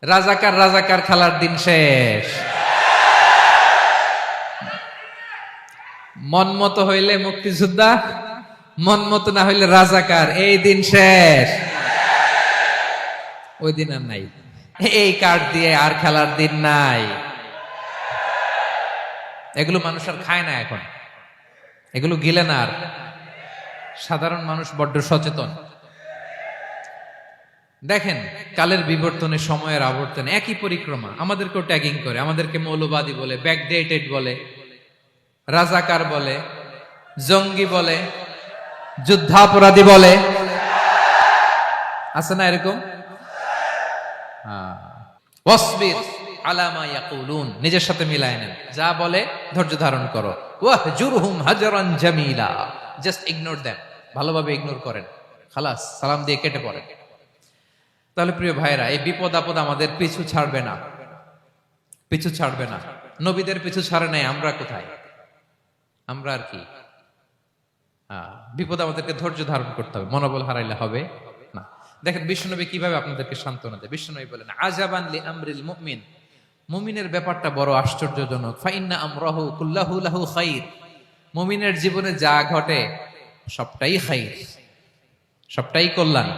রাজাকার রাজাকার খেলার দিন শেষ। মন মতো হইলে মুক্তিযোদ্ধা, মন মতো না হইলে রাজাকার, এই দিন শেষ। ওই দিন আর নাই, এই কার্ড দিয়ে আর খেলার দিন নাই। এগুলো মানুষ আর খায় না এখন, এগুলো গিলে না আর। সাধারণ মানুষ বড্ড সচেতন। দেখেন, কালের বিবর্তনে, সময়ের আবর্তনে একই পরিক্রমা আমাদেরকেও ট্যাগিং করে, আমাদেরকে মৌলবাদী বলে, ব্যাকডেটেড বলে, রাজাকার বলে, জঙ্গি বলে, যুদ্ধাপরাধী বলে। আছে না এরকম? ওয়াসবির আলা মা ইয়াকুলুন, নিজের সাথে মিলায় নেন, যা বলে ধৈর্য ধারণ করো। ওয়াহজুরহুম হাজরান জামিলা, জাস্ট ইগনোর দেম, ভালোভাবে ইগনোর করেন, খালাস, সালাম দিয়ে কেটে পড়েন। তাহলে প্রিয় ভাইরা, এই বিপদ আপদ আমাদের পিছু ছাড়বে না, পিছু ছাড়বে না। নবীদের পিছু ছাড়ে নাই, আমরা কোথায়? আমরা আর কি? বিপদ আমাদেরকে ধৈর্য ধারণ করতে হবে, মনোবল হারাইলে হবে না। দেখেন বিশ্বনবী কিভাবে আপনাদেরকে সান্ত্বনা দেয়। বিশ্বনবী বলেন, আজাবান লি আমরিল মুমিন, মুমিনের ব্যাপারটা বড় আশ্চর্যজনক। ফাইন্না আমরাহু কুল্লাহু লাহু খাইর, মুমিনের জীবনে যা ঘটে সবটাই খাইর, সবটাই কল্যাণ।